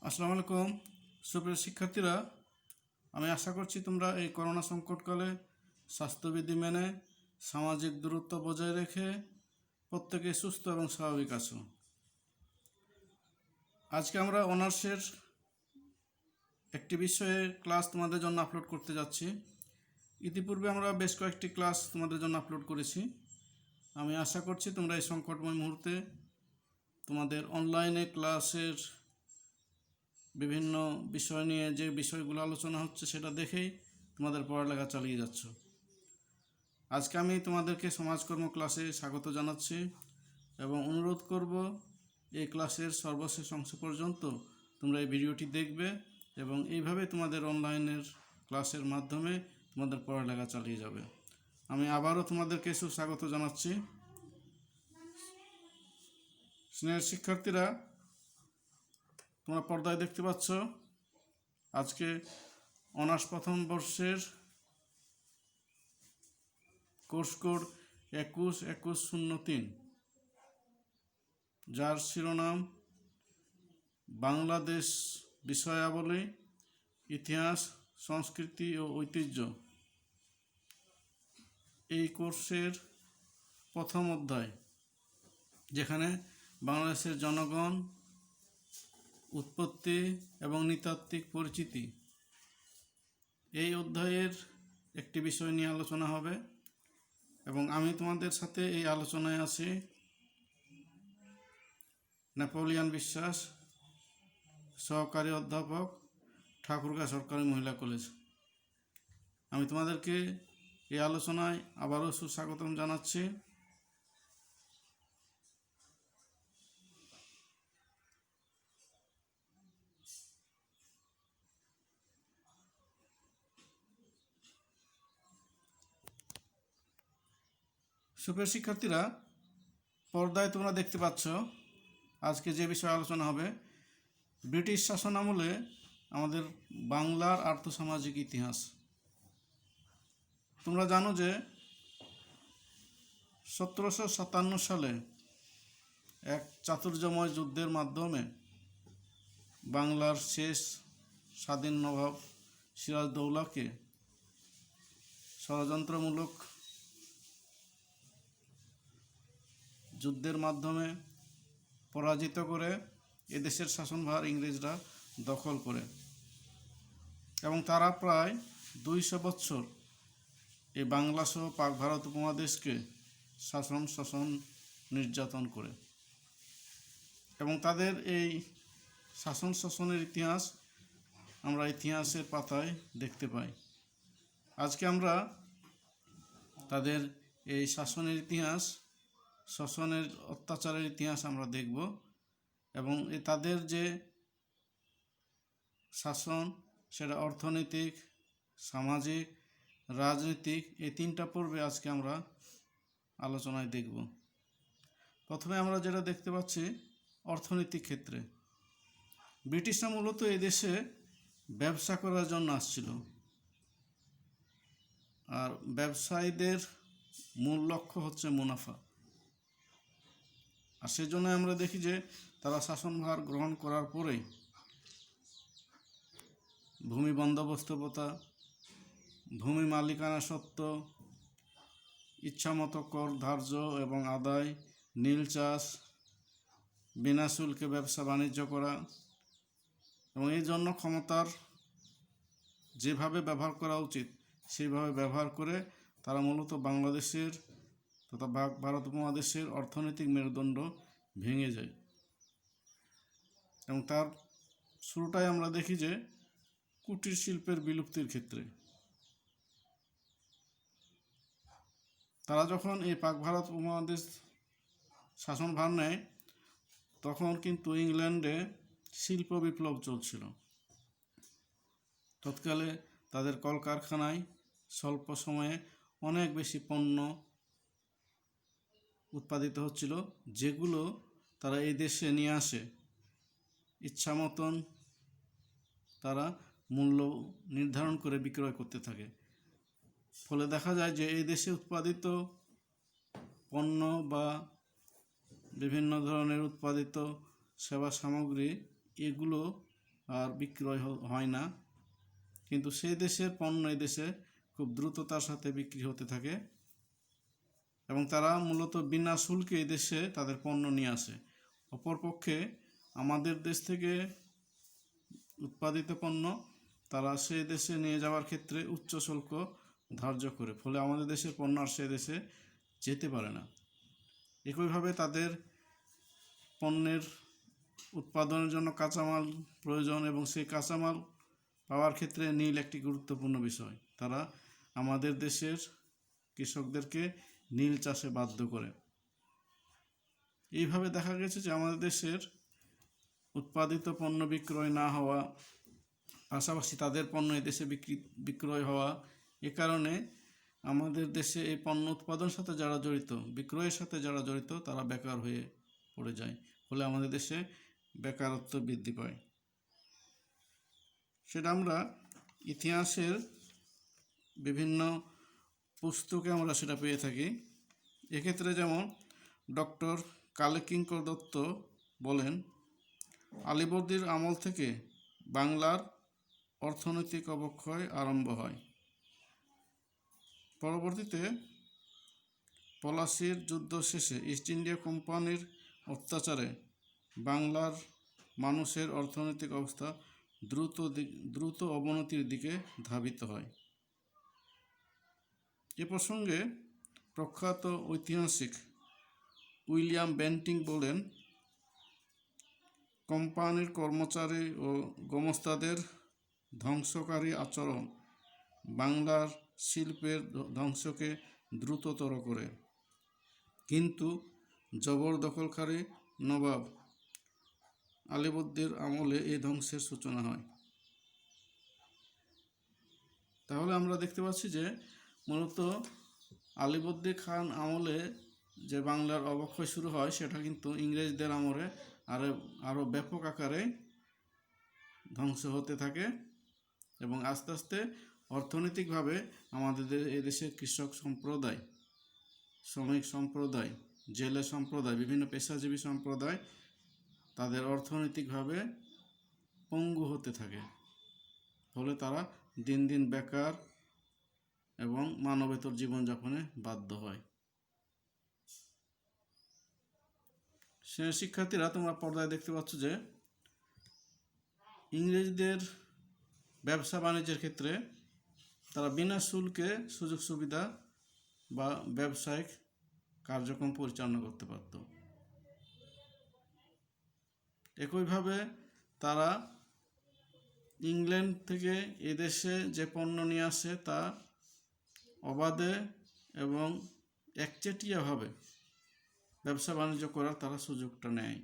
আসসালামু আলাইকুম সুপ্রিয় শিক্ষার্থীরা, আমি আশা করছি তোমরা এই করোনা সংকটকালে স্বাস্থ্যবিধি মেনে সামাজিক দূরত্ব বজায় রেখে প্রত্যেকে সুস্থ এবং স্বাভাবিক আছো। আজকে আমরা অনার্সের একটি বিষয়ে ক্লাস তোমাদের জন্য আপলোড করতে যাচ্ছি। ইতিপূর্বে আমরা বেশ কয়েকটি ক্লাস তোমাদের জন্য আপলোড করেছি। আমি আশা করছি তোমরা এই সংকটময় মুহূর্তে তোমাদের অনলাইনে ক্লাসের বিভিন্ন বিষয় নিয়ে যে বিষয়গুলো আলোচনা হচ্ছে সেটা দেখেই তোমাদের পড়ালেখা চালিয়ে যাচ্ছ। আজকে আমি তোমাদেরকে সমাজকর্ম ক্লাসে স্বাগত জানাচ্ছি এবং অনুরোধ করব এই ক্লাসের সর্বশেষ অংশ পর্যন্ত তোমরা এই ভিডিওটি দেখবে এবং এইভাবে তোমাদের অনলাইনের ক্লাসের মাধ্যমে তোমাদের পড়ালেখা চালিয়ে যাবে। আমি আবারও তোমাদেরকে সুস্বাগত জানাচ্ছি। স্নেহের শিক্ষার্থীরা, তোমরা পর্দায় দেখতে পাচ্ছ আজকে অনার্স প্রথম বর্ষের কোর্স কোড 21-21-03, যার শিরোনাম বাংলাদেশ বিষয়াবলী, ইতিহাস, সংস্কৃতি ও ঐতিহ্য। এই কোর্সের প্রথম অধ্যায়, যেখানে বাংলাদেশের জনগণ, উৎপত্তি এবং নৃতাত্ত্বিক পরিচিতি, এই অধ্যায়ের একটি বিষয় নিয়ে আলোচনা হবে এবং আমি তোমাদের সাথে এই আলোচনায় আছি নেপোলিয়ান বিশ্বাস, সহকারী অধ্যাপক, ঠাকুরগাঁ সরকারি মহিলা কলেজ। আমি তোমাদেরকে এই আলোচনায় আবারও সুস্বাগতম জানাচ্ছি। সুপ্রিয় শিক্ষার্থীরা, পর্দায় তোমরা দেখতে পাচ্ছ আজকে যে বিষয়ে আলোচনা হবে ব্রিটিশ শাসন আমলে আমাদের বাংলার আর্থসামাজিক ইতিহাস। তোমরা জানো যে 1757 সালে এক চাতুর্যময় যুদ্ধের মাধ্যমে বাংলার শেষ স্বাধীন নবাব সিরাজদৌলাকে ষড়যন্ত্রমূলক যুদ্ধের মাধ্যমে পরাজিত করে এদেশের শাসনভার ইংরেজরা দখল করে এবং তারা প্রায় 200 বছর এই বাংলাসহ পাক ভারত উপমহাদেশকে শাসন নির্যাতন করে এবং তাদের এই শাসনের ইতিহাস আমরা ইতিহাসের পাতায় দেখতে পাই। আজকে আমরা তাদের এই শাসনের ইতিহাস, শোষণের অত্যাচারের ইতিহাস আমরা দেখব এবং তাদের যে শাসন সেটা অর্থনৈতিক, সামাজিক, রাজনৈতিক, এই 3টা পর্বে আজকে আমরা আলোচনায় দেখব। প্রথমে আমরা যেটা দেখতে পাচ্ছি অর্থনৈতিক ক্ষেত্রে, ব্রিটিশরা মূলত এই দেশে ব্যবসা করার জন্য আসছিল আর ব্যবসায়ীদের মূল লক্ষ্য হচ্ছে মুনাফা। আর সেজন্য আমরা দেখি যে তারা শাসনভার গ্রহণ করার পরেই ভূমি বন্দোবস্ত প্রথা, ভূমি মালিকানা সত্ত্ব, ইচ্ছামতো কর ধার্য এবং আদায়, নীল চাষ, বিনা শুল্কে ব্যবসা বাণিজ্য করা এবং এই জন্য ক্ষমতার যেভাবে ব্যবহার করা উচিত সেইভাবে ব্যবহার করে তারা মূলত বাংলাদেশের তথা ভারত উপমহাদেশের অর্থনৈতিক মেরুদণ্ড ভেঙে যায় এবং তার শুরুটাই আমরা দেখি যে কুটির শিল্পের বিলুপ্তির ক্ষেত্রে। তারা যখন এই পাক ভারত উপমহাদেশ শাসনভার নেয় তখন কিন্তু ইংল্যান্ডে শিল্প বিপ্লব চলছিল। তৎকালে তাদের কলকারখানায় স্বল্প সময়ে অনেক বেশি পণ্য উৎপাদিত হচ্ছিল, যেগুলো তারা এই দেশে নিয়ে আসে ইচ্ছা মতন তারা মূল্য নির্ধারণ করে বিক্রয় করতে থাকে। ফলে দেখা যায় যে এই দেশে উৎপাদিত পণ্য বা বিভিন্ন ধরনের উৎপাদিত সেবা সামগ্রী এগুলো আর বিক্রয় হয় না, কিন্তু সেই দেশের পণ্য এই দেশে খুব দ্রুততার সাথে বিক্রি হতে থাকে এবং তারা মূলত বিনা শুল্কে এই দেশে তাদের পণ্য নিয়ে আসে। অপরপক্ষে আমাদের দেশ থেকে উৎপাদিত পণ্য তারা সেই দেশে নিয়ে যাওয়ার ক্ষেত্রে উচ্চ শুল্ক ধার্য করে, ফলে আমাদের দেশের পণ্য আর সেই দেশে যেতে পারে না। একইভাবে তাদের পণ্যের উৎপাদনের জন্য কাঁচামাল প্রয়োজন এবং সেই কাঁচামাল পাওয়ার ক্ষেত্রে নীল একটি গুরুত্বপূর্ণ বিষয়। তারা আমাদের দেশের কৃষকদেরকে নীল চাষে বাধ্য করে। এইভাবে দেখা গেছে যে আমাদের দেশের উৎপাদিত পণ্য বিক্রয় না হওয়া, পাশাপাশি তাদের পণ্য এই দেশে বিক্রয় হওয়া, এ কারণে আমাদের দেশে এই পণ্য উৎপাদনের সাথে যারা জড়িত, বিক্রয়ের সাথে যারা জড়িত, তারা বেকার হয়ে পড়ে যায়, ফলে আমাদের দেশে বেকারত্ব বৃদ্ধি পায়। সেটা আমরা ইতিহাসের বিভিন্ন পুস্তকে আমরা সেটা পেয়ে থাকি। এক্ষেত্রে যেমন ডক্টর কালীকিঙ্কর দত্ত বলেন, আলীবর্দীর আমল থেকে বাংলার অর্থনৈতিক অবক্ষয় আরম্ভ হয়। পরবর্তীতে পলাশির যুদ্ধ শেষে ইস্ট ইন্ডিয়া কোম্পানির অত্যাচারে বাংলার মানুষের অর্থনৈতিক অবস্থা দ্রুত অবনতির দিকে ধাবিত হয়। এ প্রসঙ্গে প্রখ্যাত ঐতিহাসিক উইলিয়াম বেন্টিং বলেন, কোম্পানির কর্মচারী ও গোমস্তাদের ধ্বংসকারী আচরণ বাংলার শিল্পের ধ্বংসকে দ্রুততর করে, কিন্তু জবরদখলকারী নবাব আলীবর্দীর আমলে এই ধ্বংসের সূচনা হয়। তাহলে আমরা দেখতে পাচ্ছি যে মূলত আলীবর্দী খান আমলে যে বাংলার অবক্ষয় শুরু হয় সেটা কিন্তু ইংরেজদের আমলে আরও ব্যাপক আকারে ধ্বংস হতে থাকে এবং আস্তে আস্তে অর্থনৈতিকভাবে আমাদের এদেশের কৃষক সম্প্রদায়, শ্রমিক সম্প্রদায়, জেলে সম্প্রদায়, বিভিন্ন পেশাজীবী সম্প্রদায় তাদের অর্থনৈতিকভাবে পঙ্গু হতে থাকে, ফলে তারা দিন দিন বেকার এবং মানবেতর জীবনযাপনে বাধ্য হয়। শিক্ষার্থীরা, তোমরা পর্দায় দেখতে পাচ্ছ যে ইংরেজদের ব্যবসা বাণিজ্যের ক্ষেত্রে তারা বিনা শুল্কে সুযোগ সুবিধা বা ব্যবসায়িক কার্যক্রম পরিচালনা করতে পারত। একইভাবে তারা ইংল্যান্ড থেকে এদেশে যে পণ্য নিয়ে আসে তা অবাধে এবং একচেটিয়াভাবে ব্যবসা বাণিজ্য করার তারা সুযোগটা নেয়,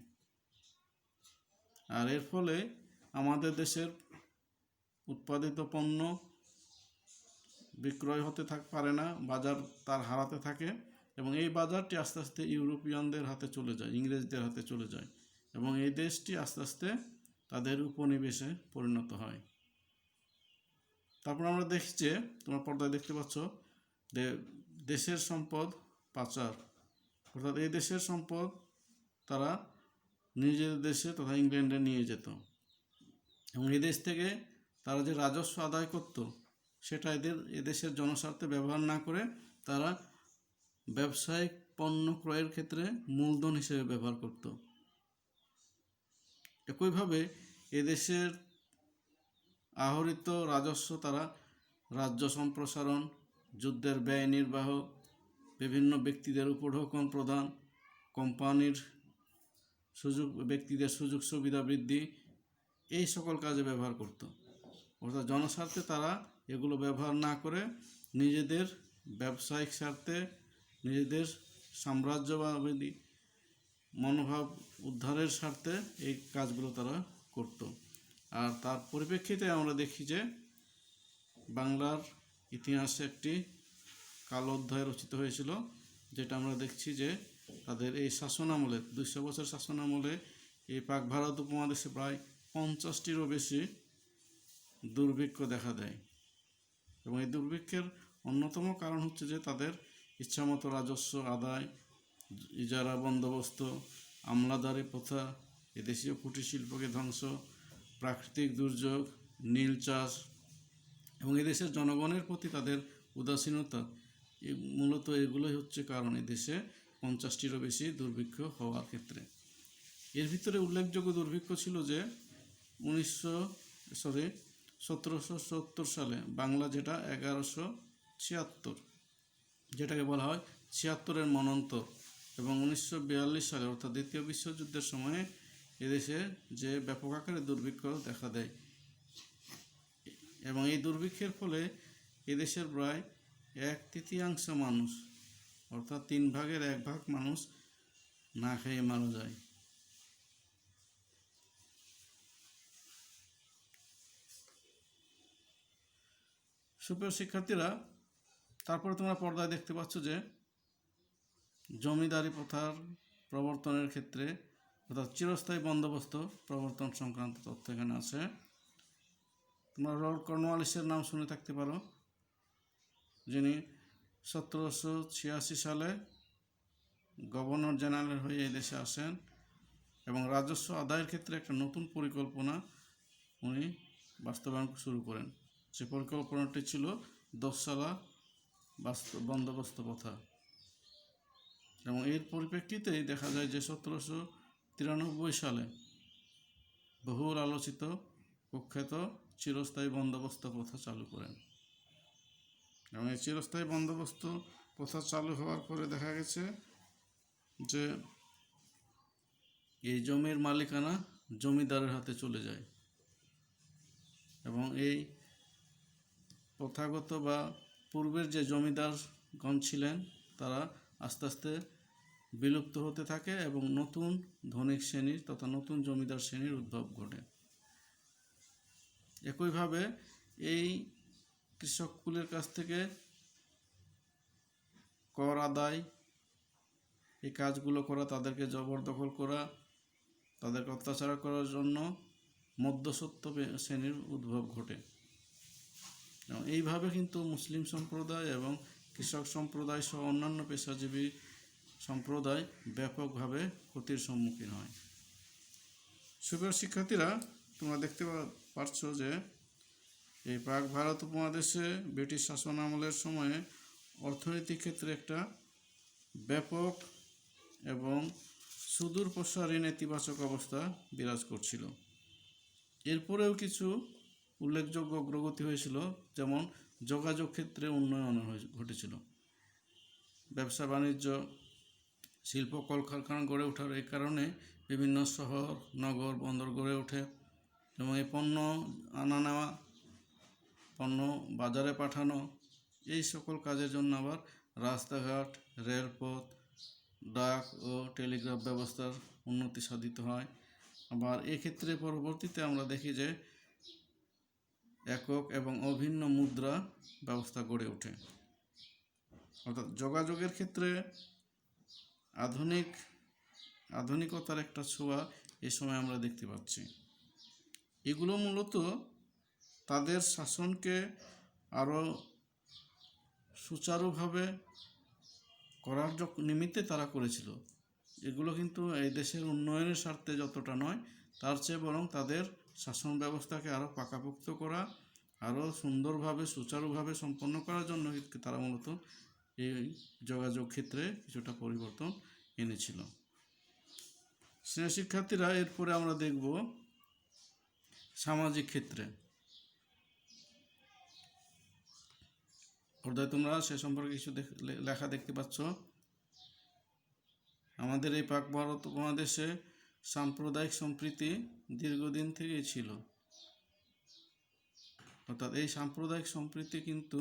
আর এর ফলে আমাদের দেশের উৎপাদিত পণ্য বিক্রয় হতে পারে না, বাজার তার হারাতে থাকে এবং এই বাজারটি আস্তে আস্তে ইউরোপিয়ানদের হাতে চলে যায়, ইংরেজদের হাতে চলে যায় এবং এই দেশটি আস্তে আস্তে তাদের উপনিবেশে পরিণত হয়। তারপর আমরা দেখি যে তোমার পর্দায় দেখতে পাচ্ছ যে দেশের সম্পদ পাচার, অর্থাৎ এই দেশের সম্পদ তারা নিজেদের দেশে তথা ইংল্যান্ডে নিয়ে যেত এবং এই দেশ থেকে তারা যে রাজস্ব আদায় করত সেটা এদেশের জনস্বার্থে ব্যবহার না করে তারা ব্যবসায়িক পণ্য ক্রয়ের ক্ষেত্রে মূলধন হিসেবে ব্যবহার করত। একইভাবে এদেশের আহরিত রাজস্ব তারা রাজ্য সম্প্রসারণ, যুদ্ধের ব্যয় নির্বাহ, বিভিন্ন ব্যক্তিদের উপঢৌকন প্রদান, কোম্পানির ব্যক্তিদের সুযোগ সুবিধা বৃদ্ধি, এই সকল কাজে ব্যবহার করত। অর্থাৎ জনস্বার্থে তারা এগুলো ব্যবহার না করে নিজেদের ব্যবসায়িক স্বার্থে, নিজেদের সাম্রাজ্যবাদী মনোভাব উদ্ধারের স্বার্থে এই কাজগুলো তারা করত। আর তার পরিপ্রেক্ষিতে আমরা দেখি যে বাংলার ইতিহাসে একটি কালো অধ্যায় রচিত হয়েছিল, যেটা আমরা দেখছি যে তাদের এই শাসনামলে 200 বছর শাসনামলে এই পাক ভারত উপমহাদেশে প্রায় 50টিরও বেশি দুর্ভিক্ষ দেখা দেয় এবং এই দুর্ভিক্ষের অন্যতম কারণ হচ্ছে যে তাদের ইচ্ছামতো রাজস্ব আদায়, ইজারা বন্দোবস্ত, আমলাদারি প্রথা, এদেশীয় কুটির শিল্পকে ধ্বংস, প্রাকৃতিক দুর্যোগ, নীল চাষ এবং এদেশের জনগণের প্রতি তাদের উদাসীনতা, মূলত এগুলোই হচ্ছে কারণ এদেশে 50টিরও বেশি দুর্ভিক্ষ হওয়ার ক্ষেত্রে। এর ভিতরে উল্লেখযোগ্য দুর্ভিক্ষ ছিল যে 1770 সালে বাংলা, যেটা 1176, যেটাকে বলা হয় 76-এর মন্বন্তর, এবং 1942 সালে অর্থাৎ দ্বিতীয় বিশ্বযুদ্ধের সময়ে এদেশে যে ব্যাপক আকারে দুর্ভিক্ষ দেখা দেয়, এবং এই দুর্ভিক্ষের ফলে এদেশের প্রায় 1/3 মানুষ, অর্থাৎ 1/3 মানুষ না খেয়ে মারা যায়। সুপ্রিয় শিক্ষার্থীরা, তারপরে তোমরা পর্দায় দেখতে পাচ্ছ যে জমিদারি প্রথার প্রবর্তনের ক্ষেত্রে অর্থাৎ চিরস্থায়ী বন্দোবস্ত প্রবর্তন সংক্রান্ত তথ্য এখানে আছে। তোমরা লর্ড কর্নওয়ালিসের নাম শুনে থাকতে পারো, যিনি 1786 সালে গভর্নর জেনারেল হয়ে এই দেশে আসেন এবং রাজস্ব আদায়ের ক্ষেত্রে একটা নতুন পরিকল্পনা উনি বাস্তবায়ন শুরু করেন। সে পরিকল্পনাটি ছিল 10 সালা বন্দোবস্ত প্রথা, এবং এর পরিপ্রেক্ষিতেই দেখা যায় যে 1793 সালে বহুল আলোচিত কুখ্যাত চিরস্থায়ী বন্দোবস্ত প্রথা চালু করেন। এবং এই চিরস্থায়ী বন্দোবস্ত প্রথা চালু হওয়ার পরে দেখা গেছে যে এই জমির মালিকানা জমিদারের হাতে চলে যায়, এবং এই প্রথাগত বা পূর্বের যে জমিদারগণ ছিলেন তারা আস্তে আস্তে বিলুপ্ত হতে থাকে এবং নতুন ধনিক শ্রেণীর তথা নতুন জমিদার শ্রেণীর উদ্ভব ঘটে। একইভাবে এই কৃষককুলের কাছ থেকে কর আদায়, এই কাজগুলো করা, তাদেরকে জবরদখল করা, তাদেরকে অত্যাচার করার জন্য মধ্যস্বত্ব শ্রেণীর উদ্ভব ঘটে। এবং এইভাবে কিন্তু মুসলিম সম্প্রদায় এবং কৃষক সম্প্রদায় সহ অন্যান্য পেশাজীবী সম্প্রদায় ব্যাপকভাবে ক্ষতির সম্মুখীন হয়। সুপ্রিয় শিক্ষার্থীরা, তোমরা দেখতে পারছো যে এই পাক ভারত উপমহাদেশে ব্রিটিশ শাসন আমলের সময়ে অর্থনৈতিক ক্ষেত্রে একটা ব্যাপক এবং সুদূর প্রসারী নেতিবাচক অবস্থা বিরাজ করছিল। এরপরেও কিছু উল্লেখযোগ্য অগ্রগতি হয়েছিল, যেমন যোগাযোগ ক্ষেত্রে উন্নয়ন ঘটেছিল। ব্যবসা বাণিজ্য, শিল্প কলকারখানা গড়ে ওঠার এই কারণে বিভিন্ন শহর, নগর, বন্দর গড়ে ওঠে, এবং এই পণ্য আনা নেওয়া, পণ্য বাজারে পাঠানো, এই সকল কাজের জন্য আবার রাস্তাঘাট, রেলপথ, ডাক ও টেলিগ্রাফ ব্যবস্থার উন্নতি সাধিত হয়। আবার এক্ষেত্রে পরবর্তীতে আমরা দেখি যে একক এবং অভিন্ন মুদ্রা ব্যবস্থা গড়ে ওঠে। অর্থাৎ যোগাযোগের ক্ষেত্রে আধুনিকতার একটা ছোঁয়া এ সময় আমরা দেখতে পাচ্ছি। এগুলো মূলত তাদের শাসনকে আরও সুচারুভাবে করার নিমিত্তে তারা করেছিল। এগুলো কিন্তু এই দেশের উন্নয়নের স্বার্থে যতটা নয়, তার চেয়ে বরং তাদের শাসন ব্যবস্থাকে আরও পাকাপোক্ত করা, আরও সুন্দরভাবে সুচারুভাবে সম্পন্ন করার জন্য তারা মূলত এই যোগাযোগ ক্ষেত্রে কিছুটা পরিবর্তন এনেছিল। স্নেহ শিক্ষার্থীরা, এরপরে আমরা দেখব সামাজিক ক্ষেত্রে। পর্দায় তোমরা সে সম্পর্কে কিছু লেখা দেখতে পাচ্ছ। আমাদের এই পাক ভারত উপমহাদেশে সাম্প্রদায়িক সম্প্রীতি দীর্ঘদিন থেকেই ছিল। অর্থাৎ এই সাম্প্রদায়িক সম্প্রীতি কিন্তু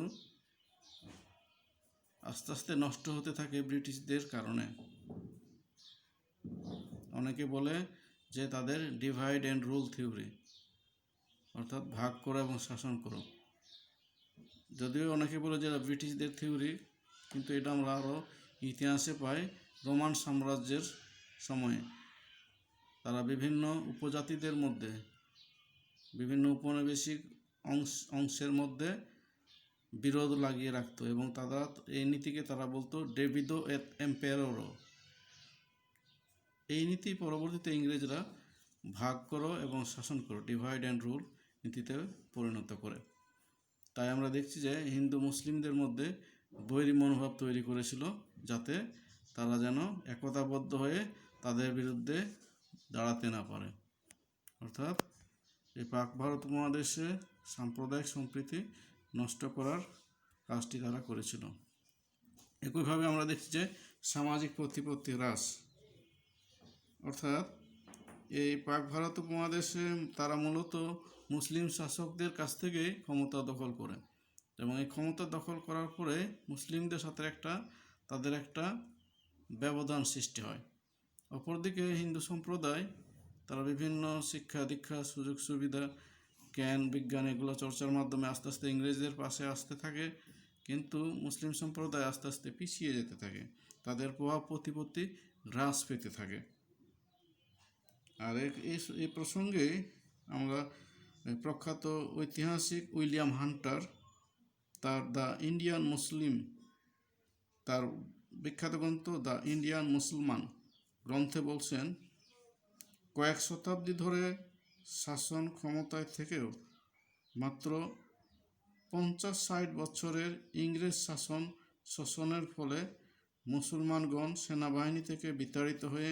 আস্তে আস্তে নষ্ট হতে থাকে ব্রিটিশদের কারণে। অনেকে বলে যে তাদের ডিভাইড অ্যান্ড রুল থিওরি, অর্থাৎ ভাগ করো এবং শাসন করো। যদিও অনেকে বলে যে ব্রিটিশদের থিওরি, কিন্তু এটা আমরা আরও ইতিহাসে পাই রোমান সাম্রাজ্যের সময়ে। তারা বিভিন্ন উপজাতিদের মধ্যে, বিভিন্ন উপনিবেশিক অংশের মধ্যে বিরোধ লাগিয়ে রাখতো, এবং তারা এই নীতিকে তারা বলতো ডেভিডো এট এম্পেরোরো। এই নীতি পরবর্তীতে ইংরেজরা ভাগ করো এবং শাসন করো, ডিভাইড অ্যান্ড রুল নীতিতে পরিণত করে। তাই আমরা দেখছি যে হিন্দু মুসলিমদের মধ্যে বৈরী মনোভাব তৈরি করেছিল, যাতে তারা যেন একতাবদ্ধ হয়ে তাদের বিরুদ্ধে দাঁড়াতে না পারে। অর্থাৎ এই পাক ভারত উপমহাদেশে সাম্প্রদায়িক সম্প্রীতি নষ্ট করার কাজটি তারা করেছিল। একইভাবে আমরা দেখছি যে সামাজিক প্রতিপত্তি হ্রাস, অর্থাৎ এই পাক ভারত উপমহাদেশে তারা মূলত মুসলিম শাসকদের কাছ থেকে ক্ষমতা দখল করে, এবং এই ক্ষমতা দখল করার পরে মুসলিমদের সাথে তাদের একটা ব্যবধান সৃষ্টি হয়। অপরদিকে হিন্দু সম্প্রদায় তারা বিভিন্ন শিক্ষা দীক্ষা সুযোগ সুবিধা জ্ঞান বিজ্ঞান এগুলো চর্চার মাধ্যমে আস্তে আস্তে ইংরেজদের পাশে আসতে থাকে, কিন্তু মুসলিম সম্প্রদায় আস্তে আস্তে পিছিয়ে যেতে থাকে, তাদের প্রভাব প্রতিপত্তি হ্রাস পেতে থাকে। আর এই প্রসঙ্গে আমরা প্রখ্যাত ঐতিহাসিক উইলিয়াম হান্টার তার দ্য ইন্ডিয়ান মুসলিম, তার বিখ্যাত গ্রন্থ দ্য ইন্ডিয়ান মুসলমান গ্রন্থে বলছেন, কয়েক শতাব্দী ধরে শাসন ক্ষমতায় থেকেও মাত্র 50-60 বছরের ইংরেজ শোষণের ফলে মুসলমানগণ সেনাবাহিনী থেকে বিতাড়িত হয়ে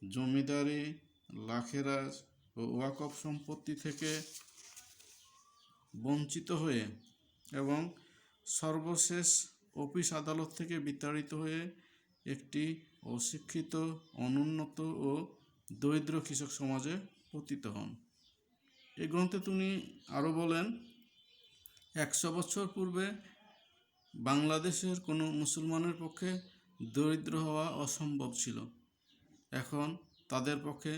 জমিদারি, লাখেরাজ ও ওয়াকফ সম্পত্তি থেকে বঞ্চিত হয়ে এবং সর্বশেষ অফিস আদালত থেকে বিতাড়িত হয়ে একটি অশিক্ষিত, অনুন্নত ও দরিদ্র কৃষক সমাজে পতিত হন। এই গ্রন্থে তিনি আরও বলেন, 100 বছর পূর্বে বাংলাদেশের কোনো মুসলমানের পক্ষে দরিদ্র হওয়া অসম্ভব ছিল, এখন তাদের পক্ষে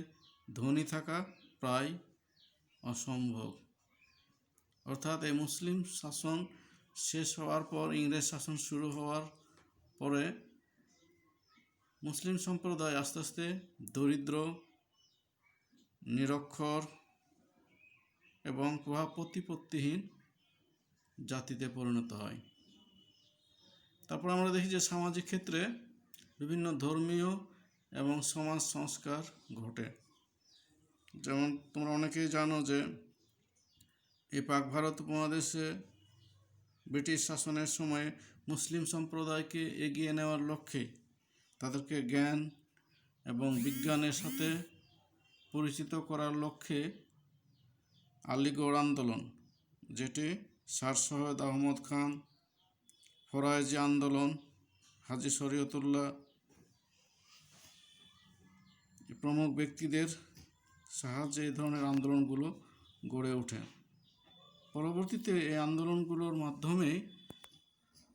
ধনী থাকা প্রায় অসম্ভব। অর্থাৎ এই মুসলিম শাসন শেষ হওয়ার পর ইংরেজ শাসন শুরু হওয়ার পরে মুসলিম সম্প্রদায় আস্তে আস্তে দরিদ্র, নিরক্ষর এবং প্রভাব প্রতিপত্তিহীন জাতিতে পরিণত হয়। তারপর আমরা দেখি যে সামাজিক ক্ষেত্রে বিভিন্ন ধর্মীয় এবং সমাজ সংস্কার ঘটে। যেমন তোমরা অনেকেই জানো যে এই পাক ভারত উপমহাদেশে ব্রিটিশ শাসনের সময় মুসলিম সম্প্রদায়কে এগিয়ে নেওয়ার লক্ষ্যে তাদেরকে জ্ঞান এবং বিজ্ঞানের সাথে পরিচিত করার লক্ষ্যে আলীগড় আন্দোলন, যেটি স্যার সৈয়দ আহমদ খান, ফরায়েজি আন্দোলন, হাজী শরীয়তুল্লাহ প্রমুখ ব্যক্তিদের সাহায্যে এই ধরনের আন্দোলনগুলো গড়ে ওঠে। পরবর্তীতে এই আন্দোলনগুলোর মাধ্যমে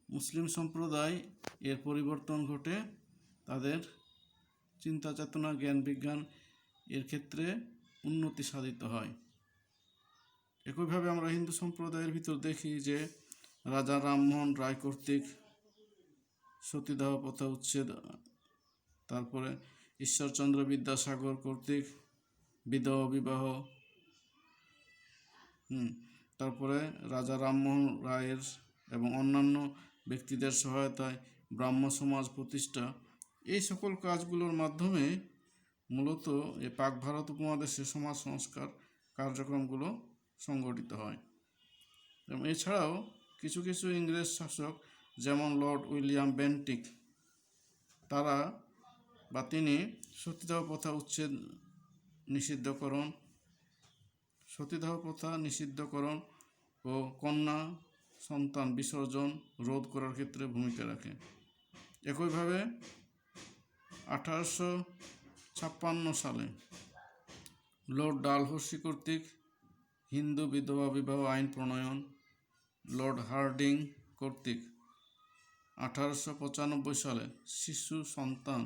মুসলিম সম্প্রদায় এর পরিবর্তন ঘটে, তাদের চিন্তা চেতনা, জ্ঞান বিজ্ঞান এর ক্ষেত্রে উন্নতি সাধিত হয়। একইভাবে আমরা হিন্দু সম্প্রদায়ের ভিতর দেখি যে রাজা রামমোহন রায় কর্তৃক সতীদাহ প্রথা উচ্ছেদ, তারপরে ঈশ্বরচন্দ্র বিদ্যাসাগর কর্তৃক বিধবা বিবাহ, তারপরে রাজা রামমোহন রায়ের এবং অন্যান্য ব্যক্তিদের সহায়তায় ব্রাহ্ম সমাজ প্রতিষ্ঠা, এই সকল কাজগুলোর মাধ্যমে মূলত এই পাক ভারত উপমহাদেশে সমাজ সংস্কার কার্যক্রমগুলো সংগঠিত হয়। এবং এছাড়াও কিছু কিছু ইংরেজ শাসক যেমন লর্ড উইলিয়াম বেন্টিক তিনি সতীদাহ প্রথা নিষিদ্ধকরণ ও কন্যা সন্তান বিসর্জন রোধ করার ক্ষেত্রে ভূমিকা রাখে। একইভাবে 1856 সালে লর্ড ডালহৌসি কর্তৃক হিন্দু বিধবা বিবাহ আইন প্রণয়ন, লর্ড হার্ডিং কর্তৃক 1895 সালে শিশু সন্তান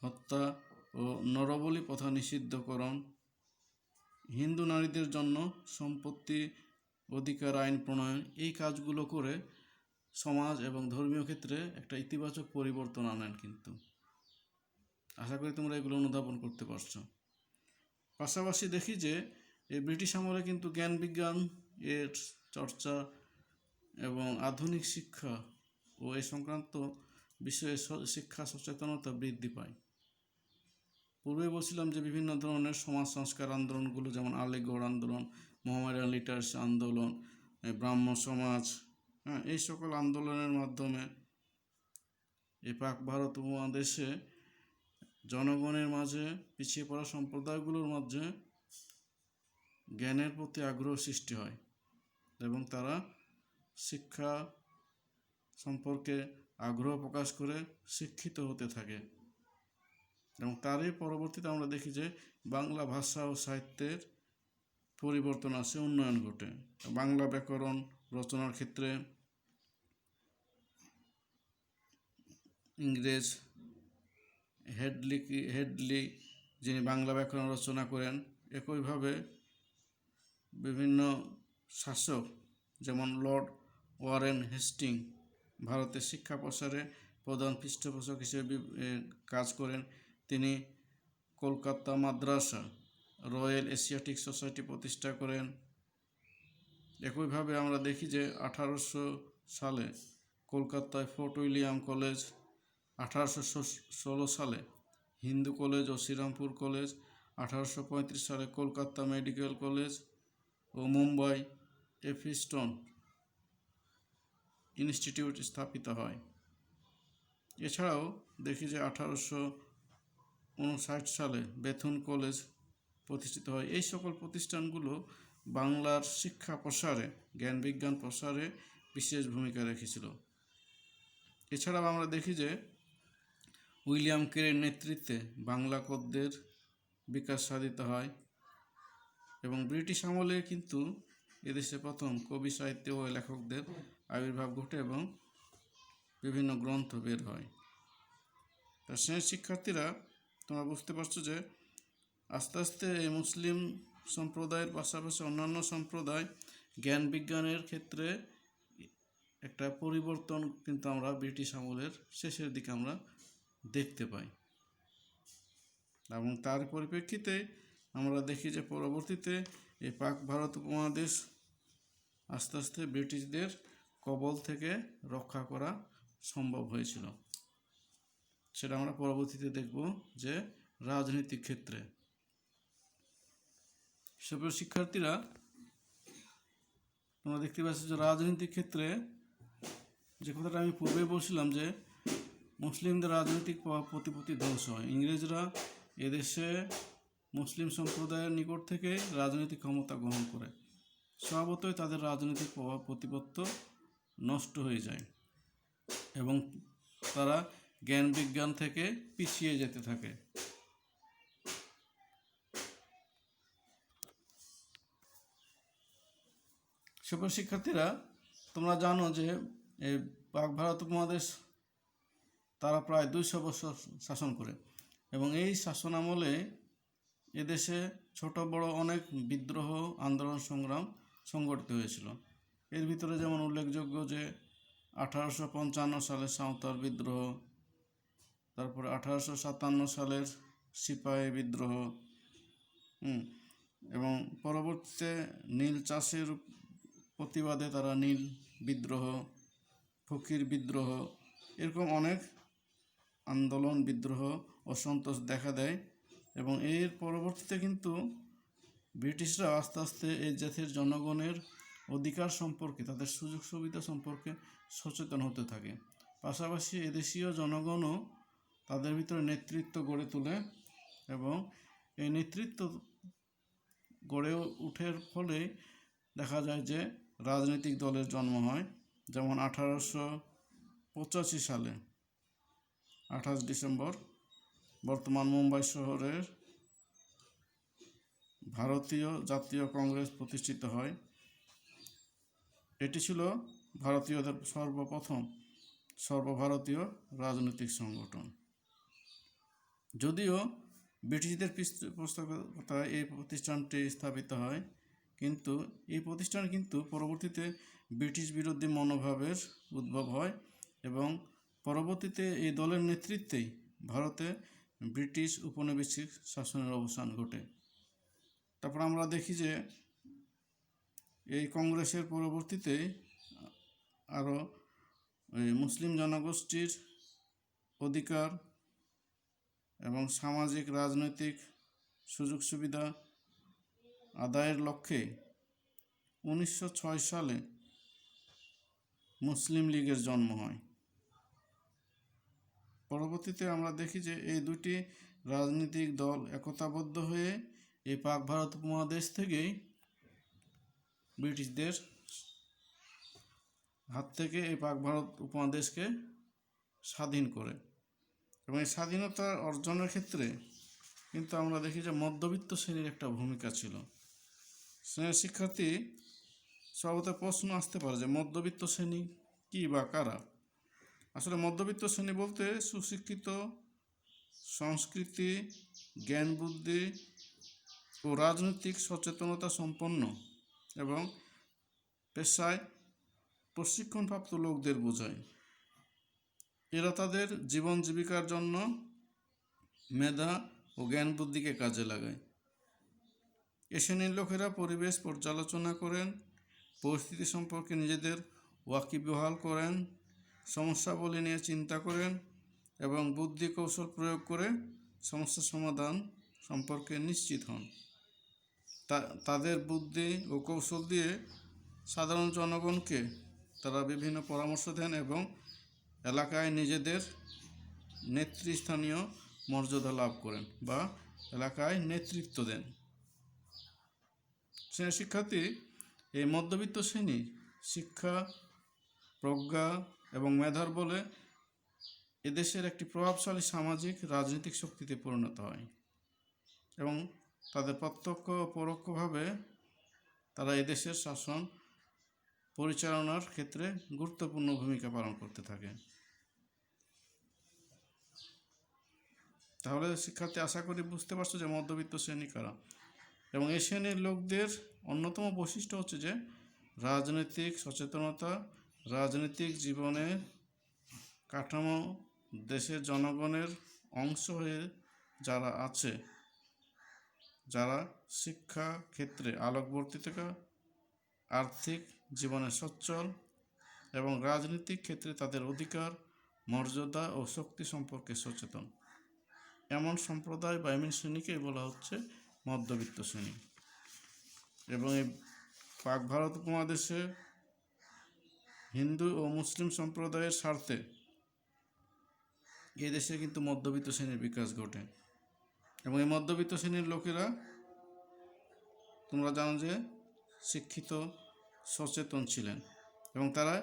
হত্যা ও নরবলি প্রথা নিষিদ্ধকরণ, হিন্দু নারীদের জন্য সম্পত্তি অধিকার আইন প্রণয়ন, এই কাজগুলো করে সমাজ এবং ধর্মীয় ক্ষেত্রে একটা ইতিবাচক পরিবর্তন আনেন। কিন্তু আশা করি তোমরা এগুলো অনুধাবন করতে পারছো। পাশাপাশি দেখি যে এই ব্রিটিশ আমলে কিন্তু জ্ঞান বিজ্ঞান এর চর্চা এবং আধুনিক শিক্ষা ও এই সংক্রান্ত বিষয়ে শিক্ষা সচেতনতা বৃদ্ধি পায়। পূর্বে বলছিলাম যে বিভিন্ন ধরনের সমাজ সংস্কার আন্দোলনগুলো, যেমন আলীগড় আন্দোলন, মোহামেডান লিটার্স আন্দোলন, ব্রাহ্ম সমাজ, হ্যাঁ, এই সকল আন্দোলনের মাধ্যমে এই পাক ভারত উপমহাদেশে জনগণের মাঝে, পিছিয়ে পড়া সম্প্রদায়গুলোর মাঝে জ্ঞানের প্রতি আগ্রহ সৃষ্টি হয় এবং তারা শিক্ষা সম্পর্কে আগ্রহ প্রকাশ করে শিক্ষিত হতে থাকে। এবং তারই পরবর্তীতে আমরা দেখি যে বাংলা ভাষা ও সাহিত্যের পরিবর্তন আসে, উন্নয়ন ঘটে। বাংলা ব্যাকরণ রচনার ক্ষেত্রে ইংরেজ হেডলি যিনি বাংলা ব্যাকরণ রচনা করেন, একইভাবে বিভিন্ন শাসক যেমন লর্ড ওয়ারেন হেস্টিং ভারতের শিক্ষা প্রসারে প্রধান পৃষ্ঠপোষক হিসেবে কাজ করেন। তিনি কলকাতা মাদ্রাসা, রয়্যাল এশিয়াটিক সোসাইটি প্রতিষ্ঠা করেন। একইভাবে আমরা দেখি যে 1800 সালে কলকাতায় ফোর্ট উইলিয়াম কলেজ, 1816 সালে হিন্দু কলেজ ও শ্রীরামপুর কলেজ, 1835 সালে কলকাতা মেডিকেল কলেজ ও মুম্বাই এফিস্টন ইনস্টিটিউট স্থাপিত হয়। এছাড়াও দেখি যে 1859 সালে বেথুন কলেজ প্রতিষ্ঠিত হয়। এই সকল প্রতিষ্ঠানগুলো বাংলার শিক্ষা প্রসারে, জ্ঞান বিজ্ঞান প্রসারে বিশেষ ভূমিকা রেখেছিল। এছাড়াও আমরা দেখি যে উইলিয়াম কেরির নেতৃত্বে বাংলা গদ্যের বিকাশ সাধিত হয় এবং ব্রিটিশ আমলে কিন্তু এদেশে প্রথম কবি সাহিত্য ও লেখকদের আবির্ভাব ঘটে এবং বিভিন্ন গ্রন্থ বের হয়। তা সেই শিক্ষার্থীরা, তোমরা বুঝতে পারছো যে আস্তে আস্তে এই মুসলিম সম্প্রদায়ের পাশাপাশি অন্যান্য সম্প্রদায় জ্ঞান বিজ্ঞানের ক্ষেত্রে একটা পরিবর্তন কিন্তু আমরা ব্রিটিশ আমলের শেষের দিকে আমরা দেখতে পাই। এবং তার পরিপ্রেক্ষিতে আমরা দেখি যে পরবর্তীতে এই পাক ভারত উপমহাদেশ আস্তে আস্তে ব্রিটিশদের কবল থেকে রক্ষা করা সম্ভব হয়েছিল। সেটা আমরা পরবর্তীতে দেখব যে রাজনৈতিক ক্ষেত্রে। সুপ্রিয় শিক্ষার্থীরা, তোমরা দেখতে পাচ্ছ যে রাজনৈতিক ক্ষেত্রে যে কথাটা আমি পূর্বে বলছিলাম যে মুসলিমদের রাজনৈতিক প্রতিপত্তি ধ্বংস হয়। ইংরেজরা এদেশে মুসলিম সম্প্রদায়ের নিকট থেকে রাজনৈতিক ক্ষমতা গ্রহণ করে। স্বভাবতই তাদের রাজনৈতিক প্রভাব প্রতিপত্তি নষ্ট হয়ে যায় এবং তারা জ্ঞান বিজ্ঞান থেকে পিছিয়ে যেতে থাকে। সুপ্রিয় শিক্ষার্থীরা, তোমরা জানো যে এই পাক ভারত উপমহাদেশ তারা প্রায় 200 বছর শাসন করে এবং এই শাসন আমলে এদেশে ছোট বড় অনেক বিদ্রোহ, আন্দোলন, সংগ্রাম সংগঠিত হয়েছিল। এর ভিতরে যেমন উল্লেখযোগ্য যে 1855 সালের সাঁওতাল বিদ্রোহ, তারপরে 1857 সালের সিপাহী বিদ্রোহ, এবং পরবর্তীতে নীল চাষের প্রতিবাদে তারা নীল বিদ্রোহ, ফকির বিদ্রোহ, এরকম অনেক আন্দোলন, বিদ্রোহ, অসন্তোষ দেখা দেয়। এবং এর পরবর্তীতে কিন্তু ব্রিটিশরা আস্তে আস্তে এই জাতির জনগণের অধিকার সম্পর্কে, তাদের সুযোগ সুবিধা সম্পর্কে সচেতন হতে থাকে। পাশাপাশি এদেশীয় জনগণও তাদের ভিতরে নেতৃত্ব গড়ে তোলে এবং এই নেতৃত্ব গড়ে ওঠার ফলে দেখা যায় যে রাজনৈতিক দলের জন্ম হয়। যেমন 1885 সালে 28 ডিসেম্বর বর্তমান মুম্বাই শহরের ভারতীয় জাতীয় কংগ্রেস প্রতিষ্ঠিত হয়। এটি ছিল ভারতীয়দের সর্বপ্রথম সর্বভারতীয় রাজনৈতিক সংগঠন। যদিও ব্রিটিশদের পৃষ্ঠপোষকতায় এই প্রতিষ্ঠানটি স্থাপিত হয়, কিন্তু এই প্রতিষ্ঠান কিন্তু পরবর্তীতে ব্রিটিশ বিরোধী মনোভাবের উদ্ভব হয় এবং পরবর্তীতে এই দলের নেতৃত্বেই ভারতে ব্রিটিশ উপনিবেশিক শাসনের অবসান ঘটে। তারপর আমরা দেখি যে এই কংগ্রেসের পরবর্তীতে আরও মুসলিম জনগোষ্ঠীর অধিকার এবং সামাজিক রাজনৈতিক সুযোগ সুবিধা আদায়ের লক্ষ্যে 1906 সালে মুসলিম লীগের জন্ম হয়। পরবর্তীতে আমরা দেখি যে এই দুটি রাজনৈতিক দল একতাবদ্ধ হয়ে এই পাক ভারত উপমহাদেশ থেকেই ব্রিটিশদের হাত থেকে এই পাক ভারত উপমহাদেশকে স্বাধীন করে। এবং এই স্বাধীনতা অর্জনের ক্ষেত্রে কিন্তু আমরা দেখি যে মধ্যবিত্ত শ্রেণীর একটা ভূমিকা ছিল। শ্রেণীর শিক্ষার্থী সর্বদা প্রশ্ন আসতে পারে যে মধ্যবিত্ত শ্রেণী কী বা কারা। আসলে মধ্যবিত্ত শ্রেণী বলতে সুশিক্ষিত, সংস্কৃতি, জ্ঞান বুদ্ধি ও রাজনৈতিক সচেতনতা সম্পন্ন এবং পেশায় প্রশিক্ষণপ্রাপ্ত লোকদের বোঝায়। এরা তাদের জীবন জীবিকার জন্য মেধা ও জ্ঞান বুদ্ধিকে কাজে লাগায়। এ শ্রেণীর লোকেরা পরিবেশ পর্যালোচনা করেন, পরিস্থিতি সম্পর্কে নিজেদের ওয়াকিবহাল করেন, সমস্যাবলী নিয়ে চিন্তা করেন এবং বুদ্ধি কৌশল প্রয়োগ করে সমস্যা সমাধান সম্পর্কে নিশ্চিত হন। তাদের বুদ্ধি ও কৌশল দিয়ে সাধারণ জনগণকে তারা বিভিন্ন পরামর্শ দেন এবং এলাকায় নিজেদের নেতৃস্থানীয় মর্যাদা লাভ করেন বা এলাকায় নেতৃত্ব দেন। শ্রেণী শিক্ষার্থী এই মধ্যবিত্ত শ্রেণী শিক্ষা, প্রজ্ঞা এবং মেধার বলে এদেশের একটি প্রভাবশালী সামাজিক রাজনৈতিক শক্তিতে পরিণত হয় এবং তাদের প্রত্যক্ষ ও পরোক্ষভাবে তারা এদেশের শাসন পরিচালনার ক্ষেত্রে গুরুত্বপূর্ণ ভূমিকা পালন করতে থাকে। তাহলে শিক্ষার্থী আশা করি বুঝতে পারছো যে মধ্যবিত্ত শ্রেণী কারা। এবং এই শ্রেণীর লোকদের অন্যতম বৈশিষ্ট্য হচ্ছে যে রাজনৈতিক সচেতনতা, রাজনৈতিক জীবনের কাঠামো, দেশের জনগণের অংশ হয়ে যারা আছে, যারা শিক্ষা ক্ষেত্রে আলোকবর্তিতা, আর্থিক জীবনে সচ্ছল এবং রাজনৈতিক ক্ষেত্রে তাদের অধিকার, মর্যাদা ও শক্তি সম্পর্কে সচেতন, এমন সম্প্রদায় বা এমন শ্রেণীকেই বলা হচ্ছে মধ্যবিত্ত শ্রেণী। এবং এই পাক ভারত উপমহাদেশে হিন্দু ও মুসলিম সম্প্রদায়ের স্বার্থে এই দেশে কিন্তু মধ্যবিত্ত শ্রেণীর বিকাশ ঘটে। এবং এই মধ্যবিত্ত শ্রেণীর লোকেরা তোমরা জানো যে শিক্ষিত, সচেতন ছিলেন এবং তারা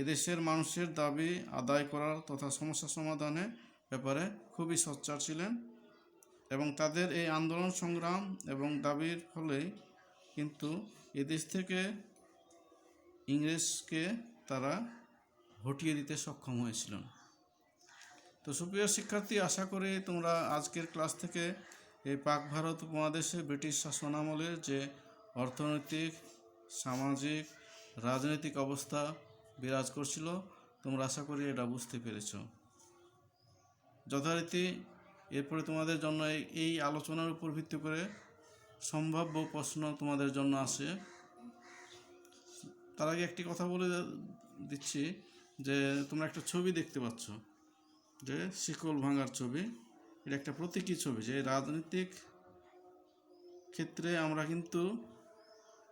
এদেশের মানুষের দাবি আদায় করার তথা সমস্যা সমাধানের ব্যাপারে খুবই সোচ্চার ছিলেন। এবং তাদের এই আন্দোলন সংগ্রাম এবং দাবির ফলেই কিন্তু এদেশ থেকে ইংরেজকে তারা হটিয়ে দিতে সক্ষম হয়েছিলেন। তো সুপ্রিয় শিক্ষার্থী, আশা করি তোমরা আজকের ক্লাস থেকে এই পাক ভারত উপমহাদেশে ব্রিটিশ শাসনামলের যে অর্থনৈতিক, সামাজিক, রাজনৈতিক অবস্থা বিরাজ করছিল তোমরা আশা করি এটা বুঝতে পেরেছ। যথারীতি এরপরে তোমাদের জন্য এই আলোচনার উপর ভিত্তি করে সম্ভাব্য প্রশ্ন তোমাদের জন্য আসে। তার আগে একটি কথা বলে দিচ্ছি যে তোমরা একটা ছবি দেখতে পাচ্ছ, যে শিকল ভাঙার ছবি। এটা একটা প্রতীকী ছবি যে রাজনৈতিক ক্ষেত্রে আমরা কিন্তু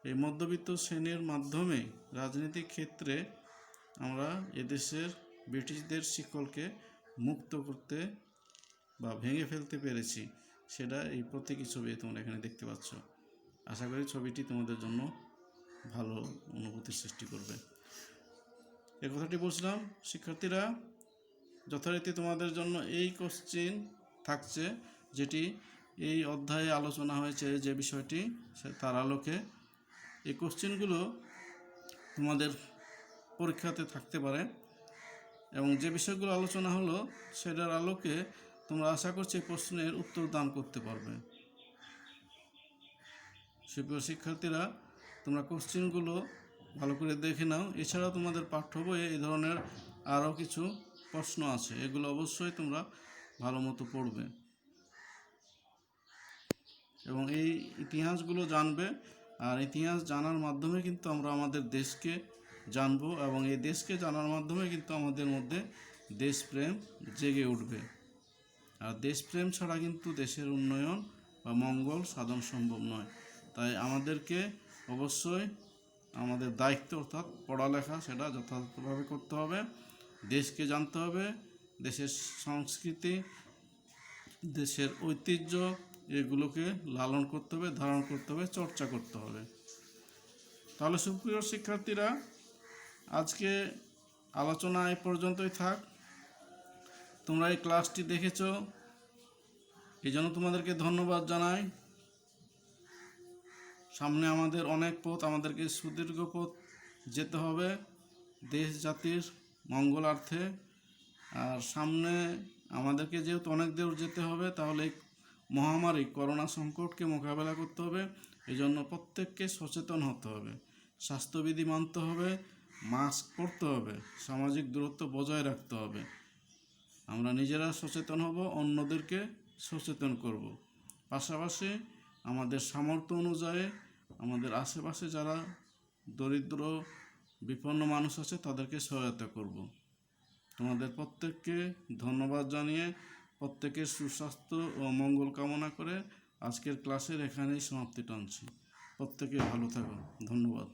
এই মধ্যবিত্ত শ্রেণীর মাধ্যমে রাজনৈতিক ক্ষেত্রে আমরা এদেশের ব্রিটিশদের শিকলকে মুক্ত করতে বা ভেঙে ফেলতে পেরেছি, সেটা এই প্রতীকী ছবি তোমরা এখানে দেখতে পাচ্ছ। আশা করি ছবিটি তোমাদের জন্য ভালো অনুভূতির সৃষ্টি করবে। এই কথাটি বলছিলাম শিক্ষার্থীরা, যথারীতি তোমাদের জন্য এই কোশ্চিন থাকছে যেটি এই অধ্যায়ে আলোচনা হয়েছে, যে বিষয়টি তার আলোকে এই কোশ্চিনগুলো তোমাদের পরীক্ষাতে থাকতে পারে এবং যে বিষয়গুলো আলোচনা হলো সেটার আলোকে তোমরা আশা করছি প্রশ্নের উত্তর দান করতে পারবে। সুপ্রিয় শিক্ষার্থীরা, তোমরা কোশ্চিনগুলো ভালো করে দেখে নাও। এছাড়াও তোমাদের পাঠ্য বইয়ে এই ধরনের আরও কিছু প্রশ্ন আছে, এগুলো অবশ্যই তোমরা ভালো মতো পড়বে এবং এই ইতিহাসগুলো জানবে। আর ইতিহাস জানার মাধ্যমে কিন্তু আমরা আমাদের দেশকে জানবো এবং এই দেশকে জানার মাধ্যমে কিন্তু আমাদের মধ্যে দেশপ্রেম জেগে উঠবে। আর দেশপ্রেম ছাড়া কিন্তু দেশের উন্নয়ন বা মঙ্গল সাধন সম্ভব নয়। তাই আমাদেরকে অবশ্যই আমাদের দায়িত্ব অর্থাৎ পড়ালেখা সেটা যথাযথভাবে করতে হবে, দেশকে জানতে হবে, দেশের সংস্কৃতি, দেশের ঐতিহ্য এগুলোকে লালন করতে হবে, ধারণ করতে হবে, চর্চা করতে হবে। তাহলে সুপ্রিয় শিক্ষার্থীরা, আজকে আলোচনা এ পর্যন্তই থাক। তোমরা এই ক্লাসটি দেখেছো, এই জন্য তোমাদেরকে ধন্যবাদ জানাই। সামনে আমাদের অনেক পথ, আমাদেরকে সুদীর্ঘ পথ যেতে হবে দেশ জাতির মঙ্গলার্থে। আর সামনে আমাদেরকে যেহেতু অনেক দূর যেতে হবে, তাহলে এই মহামারী করোনা সংকটকে মোকাবেলা করতে হবে। এই জন্য প্রত্যেককে সচেতন হতে হবে, স্বাস্থ্যবিধি মানতে হবে, মাস্ক পরতে হবে, সামাজিক দূরত্ব বজায় রাখতে হবে। আমরা নিজেরা সচেতন হব, অন্যদেরকে সচেতন করব। পাশাপাশি আমাদের সামর্থ্য অনুযায়ী আমাদের আশেপাশে যারা দরিদ্র বিপন্ন মানুষ আছে তাদেরকে সহায়তা করব। তোমাদের প্রত্যেককে ধন্যবাদ জানিয়ে প্রত্যেকের সুস্বাস্থ্য ও মঙ্গল কামনা করে আজকের ক্লাসের এখানেই সমাপ্তি টানছি। প্রত্যেকে ভালো থাকো। ধন্যবাদ।